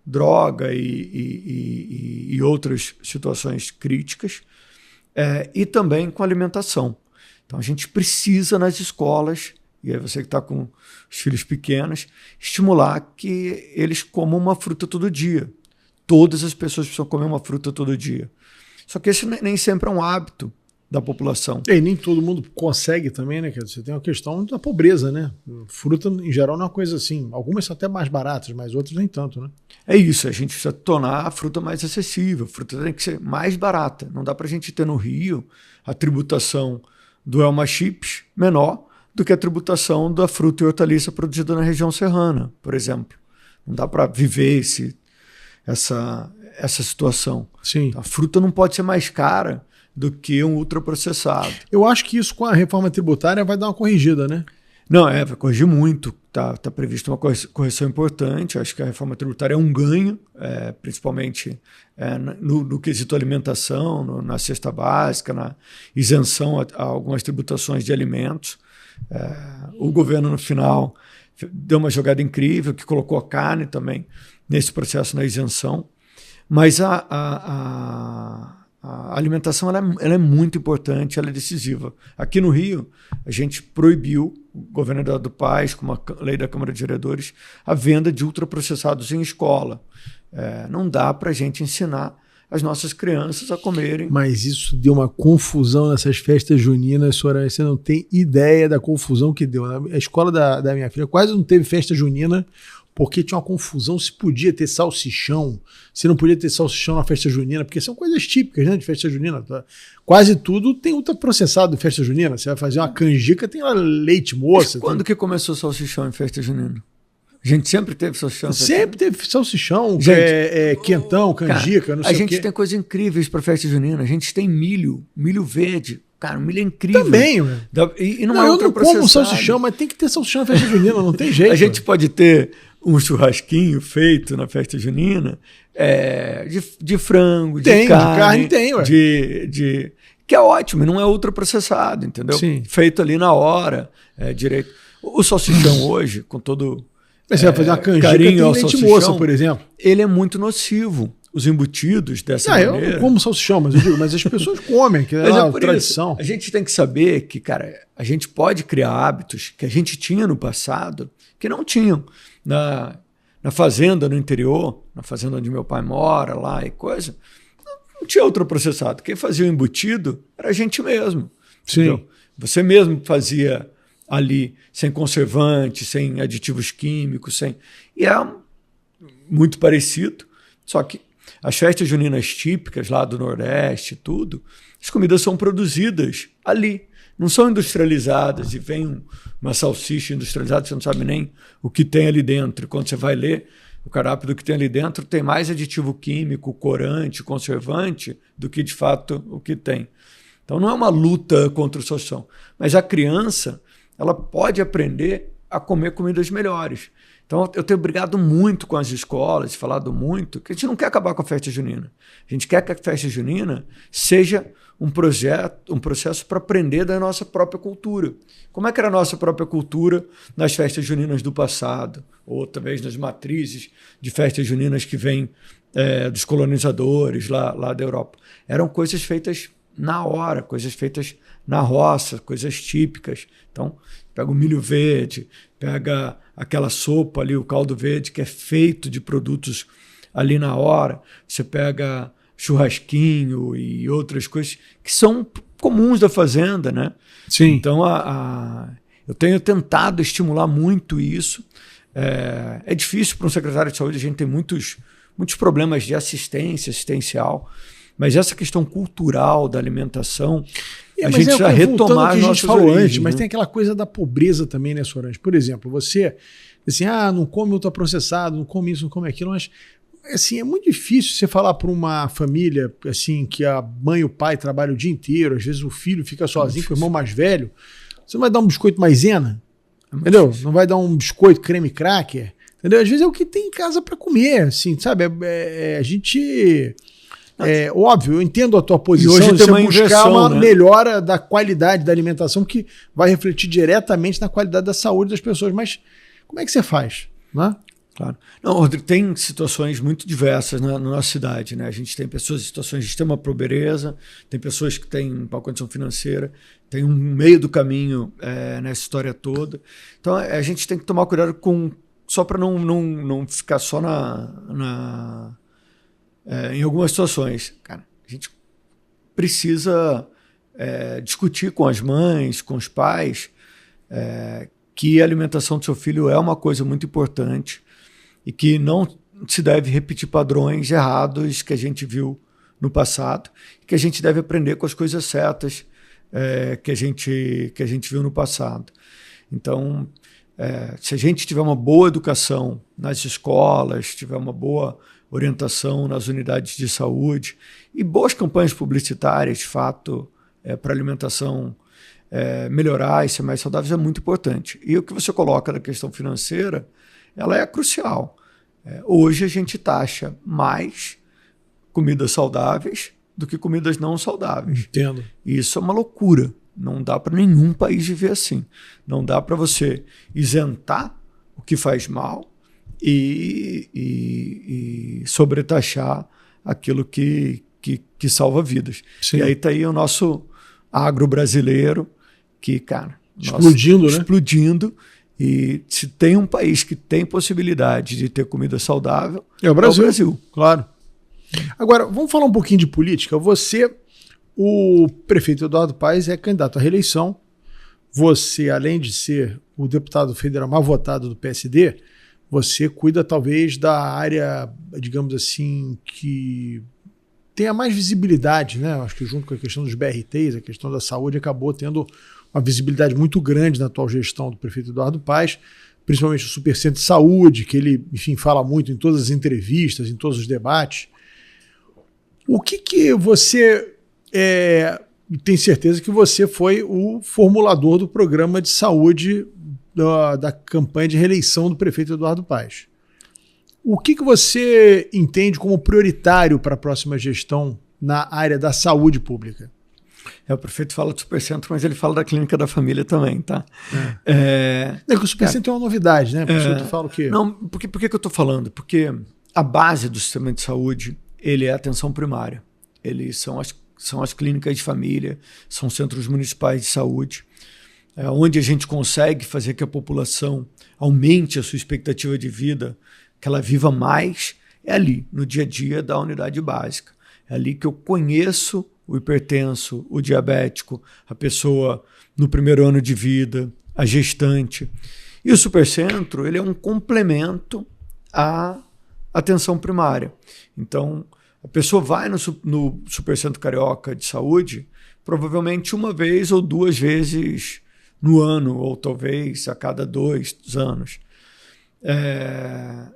droga e outras situações críticas. E também com alimentação. Então, a gente precisa nas escolas, e aí você que está com os filhos pequenos, estimular que eles comam uma fruta todo dia. Todas as pessoas precisam comer uma fruta todo dia. Só que esse nem sempre é um hábito da população. E nem todo mundo consegue também, né? Você tem uma questão da pobreza, né? Fruta, em geral, não é uma coisa assim. Algumas são até mais baratas, mas outras nem tanto, né? É isso, a gente precisa tornar a fruta mais acessível. A fruta tem que ser mais barata. Não dá para a gente ter no Rio a tributação do Elma Chips menor do que a tributação da fruta e hortaliça produzida na região serrana, por exemplo. Não dá para viver essa situação. Sim. A fruta não pode ser mais cara do que um ultraprocessado. Eu acho que isso com a reforma tributária vai dar uma corrigida, né? Não, vai corrigir muito. Tá prevista uma correção importante. Acho que a reforma tributária é um ganho, principalmente no quesito alimentação, na cesta básica, na isenção a algumas tributações de alimentos. O governo, no final, deu uma jogada incrível, que colocou a carne também nesse processo, na isenção. Mas a alimentação ela é muito importante, ela é decisiva. Aqui no Rio, a gente proibiu, o governo do Paes, com uma lei da Câmara de Vereadores, a venda de ultraprocessados em escola. Não dá para a gente ensinar as nossas crianças a comerem. Mas isso deu uma confusão nessas festas juninas, Soraya. Você não tem ideia da confusão que deu. A escola da minha filha quase não teve festa junina, porque tinha uma confusão se podia ter salsichão, se não podia ter salsichão na festa junina, porque são coisas típicas, né, de festa junina. Quase tudo tem ultraprocessado de festa junina. Você vai fazer uma canjica, tem lá leite moça. Mas quando que começou salsichão em festa junina? A gente sempre teve salsichão. Sempre teve salsichão, quentão, canjica, cara, não sei o quê. A gente tem coisas incríveis para festa junina. A gente tem milho verde. Cara, o milho é incrível. Também, velho. E não é eu não como salsichão, mas tem que ter salsichão na festa junina, não tem jeito. A gente pode ter um churrasquinho feito na festa junina de frango, de carne. Tem, ué. Que é ótimo, não é ultraprocessado, entendeu? Sim. Feito ali na hora, direito. O salsichão hoje, com todo você vai fazer uma canjica, carinho ao leite salsichão, moça, por exemplo. Ele é muito nocivo. Os embutidos dessa maneira... Eu não como salsichão, mas as pessoas comem, que é uma tradição. A gente tem que saber que, cara, a gente pode criar hábitos que a gente tinha no passado que não tinham. Na fazenda no interior, na fazenda onde meu pai mora lá e coisa, não tinha ultraprocessado. Quem fazia o embutido era a gente mesmo. Sim. Entendeu? Você mesmo fazia ali sem conservante, sem aditivos químicos, e é muito parecido, só que as festas juninas típicas lá do Nordeste, tudo, as comidas são produzidas ali, não são industrializadas e vem uma salsicha industrializada, você não sabe nem o que tem ali dentro. Quando você vai ler o cardápio do que tem ali dentro, tem mais aditivo químico, corante, conservante, do que de fato o que tem. Então não é uma luta contra o salsichão, mas a criança ela pode aprender a comer comidas melhores. Então eu tenho brigado muito com as escolas, falado muito, que a gente não quer acabar com a festa junina. A gente quer que a festa junina seja um processo para aprender da nossa própria cultura. Como é que era a nossa própria cultura nas festas juninas do passado, ou talvez nas matrizes de festas juninas que vêm dos colonizadores lá da Europa. Eram coisas feitas na hora, coisas feitas na roça, coisas típicas. Então, pega o milho verde, pega aquela sopa ali, o caldo verde, que é feito de produtos ali na hora. Você pega churrasquinho e outras coisas que são comuns da fazenda, né? Sim. Então, eu tenho tentado estimular muito isso. É difícil para um secretário de saúde, a gente tem muitos problemas de assistencial, mas essa questão cultural da alimentação, a gente precisa retomar as nossas origens. Mas tem aquela coisa da pobreza também, né, Sorange? Por exemplo, você, assim, não come ultraprocessado, não come isso, não come aquilo, mas assim, é muito difícil você falar para uma família assim, que a mãe e o pai trabalham o dia inteiro, às vezes o filho fica sozinho com o irmão mais velho, você não vai dar um biscoito maisena, entendeu? Difícil. Não vai dar um biscoito creme cracker, entendeu? Às vezes é o que tem em casa para comer, assim, sabe? A gente... óbvio, eu entendo a tua posição de você buscar inversão, uma melhora da qualidade da alimentação que vai refletir diretamente na qualidade da saúde das pessoas, mas como é que você faz? Né? Claro. Não, Rodrigo, tem situações muito diversas na nossa cidade, né? A gente tem pessoas em situações de extrema pobreza, tem pessoas que têm uma condição financeira, tem um meio do caminho nessa história toda. Então a gente tem que tomar cuidado só para não ficar só em algumas situações. Cara, a gente precisa discutir com as mães, com os pais, que a alimentação do seu filho é uma coisa muito importante e que não se deve repetir padrões errados que a gente viu no passado, que a gente deve aprender com as coisas certas que a gente viu no passado. Então, se a gente tiver uma boa educação nas escolas, tiver uma boa orientação nas unidades de saúde e boas campanhas publicitárias, de fato, para alimentação melhorar e ser mais saudável, é muito importante. E o que você coloca da questão financeira, ela é crucial. Hoje a gente taxa mais comidas saudáveis do que comidas não saudáveis. Entendo. E isso é uma loucura. Não dá para nenhum país viver assim. Não dá para você isentar o que faz mal e sobretaxar aquilo que salva vidas. Sim. E aí está aí o nosso agro brasileiro que, cara... Explodindo. E se tem um país que tem possibilidade de ter comida saudável, é o Brasil. Claro. Agora, vamos falar um pouquinho de política. Você, o prefeito Eduardo Paes, é candidato à reeleição. Você, além de ser o deputado federal mais votado do PSD, você cuida talvez da área, digamos assim, que tenha mais visibilidade, né? Acho que junto com a questão dos BRTs, a questão da saúde acabou tendo uma visibilidade muito grande na atual gestão do prefeito Eduardo Paes, principalmente o Supercentro de Saúde, que ele, enfim, fala muito em todas as entrevistas, em todos os debates. O que você tem certeza que você foi o formulador do programa de saúde da campanha de reeleição do prefeito Eduardo Paes. O que você entende como prioritário para a próxima gestão na área da saúde pública? O prefeito fala do Supercentro, mas ele fala da Clínica da Família também, tá? Que o Supercentro é uma novidade, né? Tu fala o quê? Não, por que eu estou falando? Porque a base do sistema de saúde, ele é a atenção primária. Eles são as clínicas de família, são centros municipais de saúde, onde a gente consegue fazer que a população aumente a sua expectativa de vida, que ela viva mais, é ali, no dia a dia da unidade básica. É ali que eu conheço o hipertenso, o diabético, a pessoa no primeiro ano de vida, a gestante. E o Supercentro, ele é um complemento à atenção primária. Então, a pessoa vai no Supercentro Carioca de Saúde provavelmente uma vez ou duas vezes no ano, ou talvez a cada 2 anos.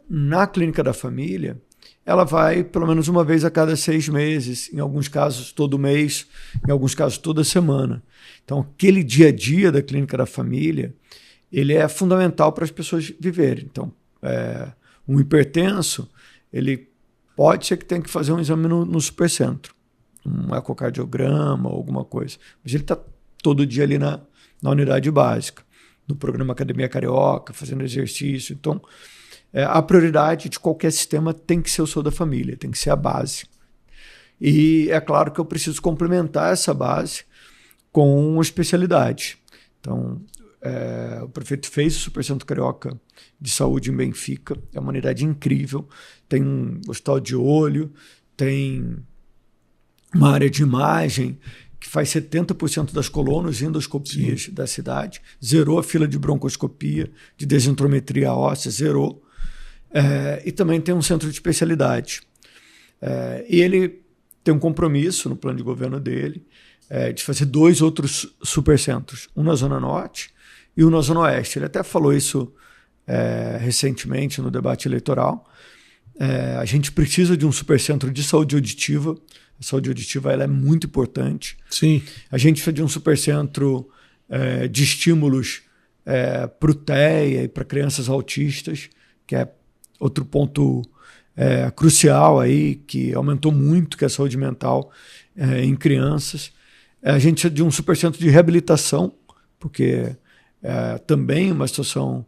Na Clínica da Família, ela vai pelo menos uma vez a cada 6 meses, em alguns casos todo mês, em alguns casos toda semana. Então, aquele dia a dia da Clínica da Família, ele é fundamental para as pessoas viverem. Então, um hipertenso, ele pode ser que tenha que fazer um exame no Supercentro, um ecocardiograma ou alguma coisa, mas ele está todo dia ali na unidade básica, no programa Academia Carioca, fazendo exercício. Então, a prioridade de qualquer sistema tem que ser o Saúde da Família, tem que ser a base. E é claro que eu preciso complementar essa base com especialidade. Então, o prefeito fez o Supercentro Carioca de Saúde em Benfica, é uma unidade incrível, tem um hospital de olho, tem uma área de imagem que faz 70% das colonos e endoscopias da cidade, zerou a fila de broncoscopia, de densitometria óssea, zerou. E também tem um centro de especialidade. E ele tem um compromisso no plano de governo dele de fazer 2 outros supercentros, um na Zona Norte e um na Zona Oeste. Ele até falou isso recentemente no debate eleitoral. A gente precisa de um supercentro de saúde auditiva. A saúde auditiva ela é muito importante. Sim. A gente precisa de um supercentro de estímulos para o TEA e para crianças autistas, que é outro ponto crucial aí, que aumentou muito, que é a saúde mental em crianças. A gente precisa de um supercentro de reabilitação, porque também uma situação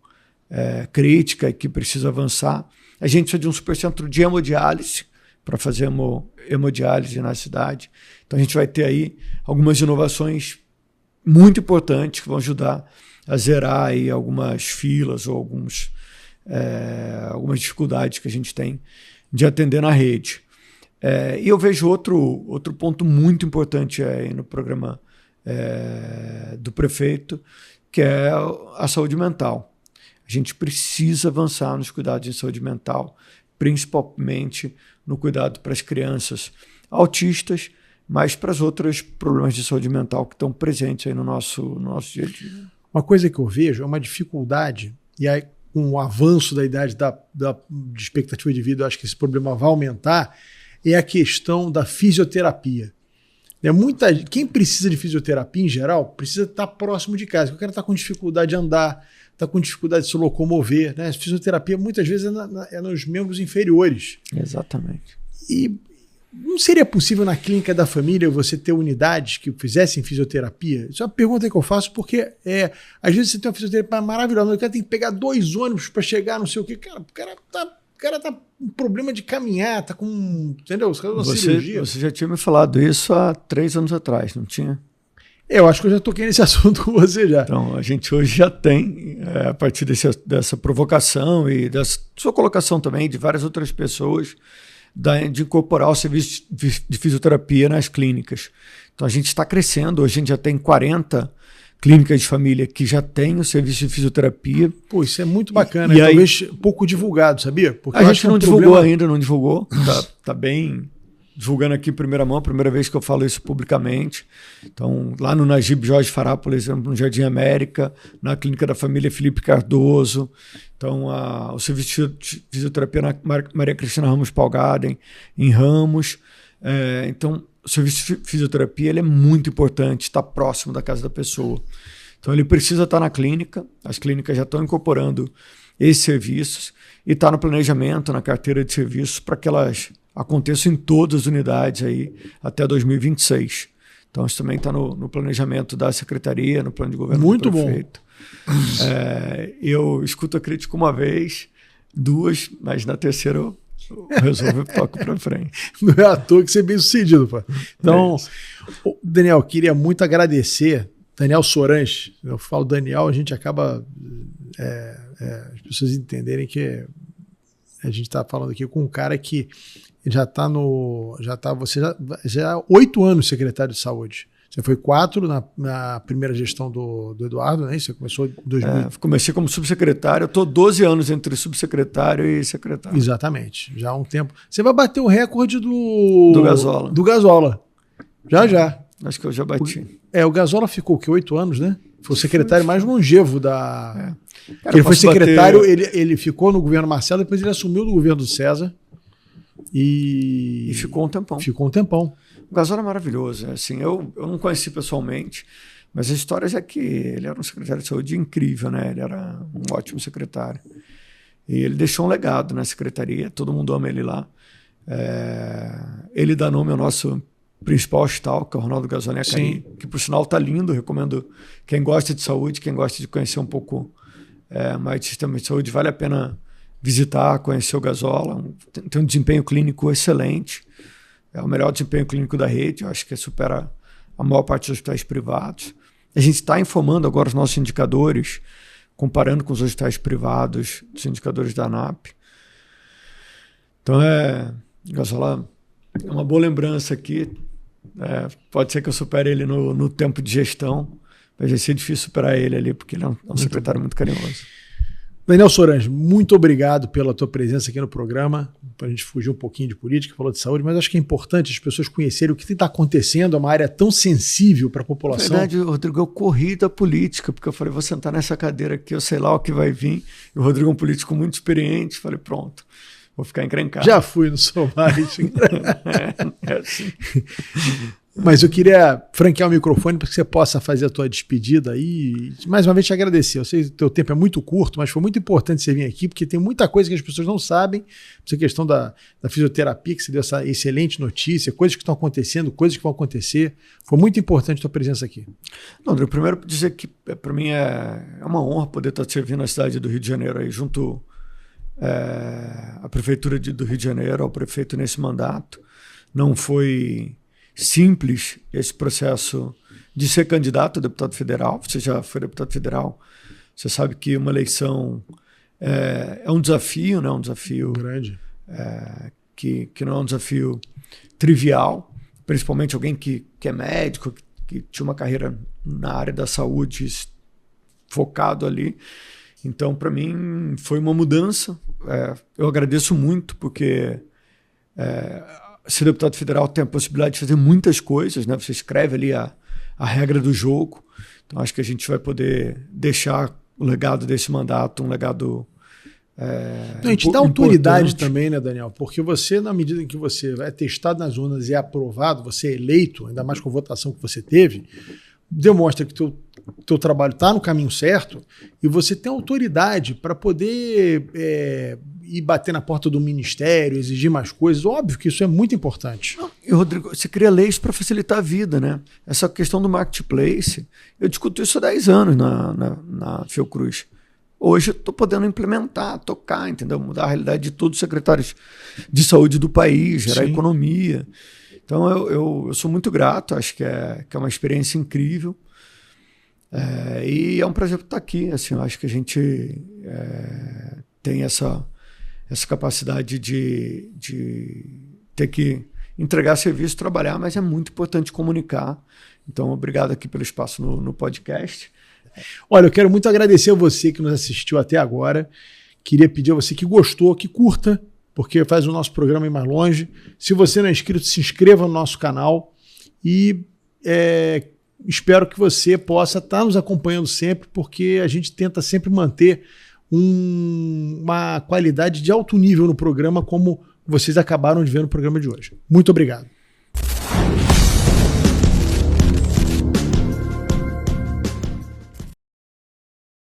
crítica e que precisa avançar. A gente precisa de um supercentro de hemodiálise, para fazer hemodiálise na cidade. Então a gente vai ter aí algumas inovações muito importantes que vão ajudar a zerar aí algumas filas ou algumas dificuldades que a gente tem de atender na rede. E eu vejo outro ponto muito importante aí no programa do prefeito, que é a saúde mental. A gente precisa avançar nos cuidados em saúde mental, principalmente no cuidado para as crianças autistas, mas para os outros problemas de saúde mental que estão presentes aí no nosso dia a dia. Uma coisa que eu vejo é uma dificuldade, e aí com o avanço da idade de expectativa de vida, eu acho que esse problema vai aumentar, é a questão da fisioterapia. Quem precisa de fisioterapia em geral precisa estar próximo de casa. O cara está com dificuldade de andar, está com dificuldade de se locomover. Né? A fisioterapia muitas vezes é nos membros inferiores. Exatamente. E não seria possível na clínica da família você ter unidades que fizessem fisioterapia? Isso é uma pergunta que eu faço porque às vezes você tem uma fisioterapia maravilhosa, o cara tem que pegar 2 ônibus para chegar, não sei o quê. Cara, o cara tá com problema de caminhar, tá com... Entendeu? Você já tinha me falado isso há 3 anos atrás, não tinha? Eu acho que eu já toquei nesse assunto com você já. Então, a gente hoje já tem, a partir dessa provocação e da sua colocação também, de várias outras pessoas, de incorporar o serviço de fisioterapia nas clínicas. Então, a gente está crescendo. Hoje a gente já tem 40 clínicas de família que já tem o serviço de fisioterapia. Pô, isso é muito bacana. E talvez pouco divulgado, sabia? Porque a gente não divulgou ainda, não divulgou. Tá bem... Divulgando aqui em primeira mão, primeira vez que eu falo isso publicamente. Então, lá no Najib Jorge Fará, por exemplo, no Jardim América, na Clínica da Família Felipe Cardoso. Então, o serviço de fisioterapia na Maria Cristina Ramos Palgaden, em Ramos. Então, o serviço de fisioterapia ele é muito importante, está próximo da casa da pessoa. Então, ele precisa estar na clínica, as clínicas já estão incorporando esses serviços e está no planejamento, na carteira de serviços, para que elas aconteçam em todas as unidades aí até 2026. Então, isso também está no planejamento da secretaria, no plano de governo muito do prefeito. Eu escuto a crítica uma vez, 2, mas na terceira eu resolvo e toco para frente. Não é à toa que você é bem sucedido, pô. Então, Daniel, queria muito agradecer. Daniel Sorange, eu falo Daniel, a gente acaba as pessoas entenderem que a gente está falando aqui com um cara que você já há 8 anos secretário de saúde. Você foi 4 na primeira gestão do Eduardo, né? Você começou em 2000. Comecei como subsecretário, eu estou 12 anos entre subsecretário e secretário. Exatamente, já há um tempo. Você vai bater o recorde do Gazola. Do Gazola. Já. Acho que eu já bati. O Gazola ficou o quê? 8 anos, né? Foi o secretário mais longevo da... Cara, ele foi secretário, ele ficou no governo Marcelo, depois ele assumiu no governo do César. E ficou um tempão. Ficou um tempão. O Gazola é maravilhoso. Assim, eu não conheci pessoalmente, mas a história é que ele era um secretário de saúde incrível, né? Ele era um ótimo secretário. E ele deixou um legado na secretaria, todo mundo ama ele lá. Ele dá nome ao nosso principal hospital, que é o Ronaldo Gazola Acari, que por sinal está lindo. Recomendo quem gosta de saúde, quem gosta de conhecer um pouco mais de sistema de saúde, vale a pena visitar, conhecer o Gazola. Tem um desempenho clínico excelente, é o melhor desempenho clínico da rede, eu acho que supera a maior parte dos hospitais privados. A gente está informando agora os nossos indicadores, comparando com os hospitais privados, os indicadores da ANAP. Então, Gazola é uma boa lembrança aqui. Pode ser que eu supere ele no tempo de gestão, mas vai ser difícil superar ele ali, porque ele é um secretário muito carinhoso. Daniel Sorange, muito obrigado pela tua presença aqui no programa. A gente fugiu um pouquinho de política, falou de saúde, mas acho que é importante as pessoas conhecerem o que está acontecendo, é uma área tão sensível para a população. Na verdade, Rodrigo, eu corri da política, porque eu falei, vou sentar nessa cadeira aqui, eu sei lá o que vai vir. E o Rodrigo é um político muito experiente, falei, pronto, vou ficar encrencado. Já fui, não sou mais. É assim. Mas eu queria franquear o microfone para que você possa fazer a tua despedida aí. Mais uma vez te agradecer. Eu sei que o teu tempo é muito curto, mas foi muito importante você vir aqui, porque tem muita coisa que as pessoas não sabem. Essa questão da fisioterapia, que você deu essa excelente notícia, coisas que estão acontecendo, coisas que vão acontecer. Foi muito importante a tua presença aqui. Não, André, primeiro dizer que para mim é uma honra poder estar servindo a cidade do Rio de Janeiro aí, junto à Prefeitura do Rio de Janeiro, ao prefeito nesse mandato. Não foi simples esse processo de ser candidato a deputado federal. Você já foi deputado federal, você sabe que uma eleição é um desafio, né? Um desafio grande, que não é um desafio trivial, principalmente alguém que é médico, que tinha uma carreira na área da saúde focado ali. Então, para mim, foi uma mudança. Eu agradeço muito, porque ser deputado federal tem a possibilidade de fazer muitas coisas, né? Você escreve ali a regra do jogo. Então, acho que a gente vai poder deixar o legado desse mandato, um legado a gente dá autoridade também, né, Daniel? Porque você, na medida em que você é testado nas urnas e é aprovado, você é eleito, ainda mais com a votação que você teve, demonstra que o teu trabalho está no caminho certo e você tem autoridade para poder ir bater na porta do ministério, exigir mais coisas. Óbvio que isso é muito importante. E, Rodrigo, você cria leis para facilitar a vida, né? Essa questão do marketplace, eu discuto isso há 10 anos na Fiocruz. Hoje eu estou podendo implementar, tocar, entendeu? Mudar a realidade de todos os secretários de saúde do país, gerar economia. Então eu sou muito grato, acho que é uma experiência incrível. E é um prazer estar aqui. Assim, eu acho que a gente tem essa capacidade de ter que entregar serviço, trabalhar, mas é muito importante comunicar. Então, obrigado aqui pelo espaço no podcast. Olha, eu quero muito agradecer a você que nos assistiu até agora. Queria pedir a você que gostou, que curta, porque faz o nosso programa ir mais longe. Se você não é inscrito, se inscreva no nosso canal e espero que você possa estar nos acompanhando sempre, porque a gente tenta sempre manter uma qualidade de alto nível no programa, como vocês acabaram de ver no programa de hoje. Muito obrigado.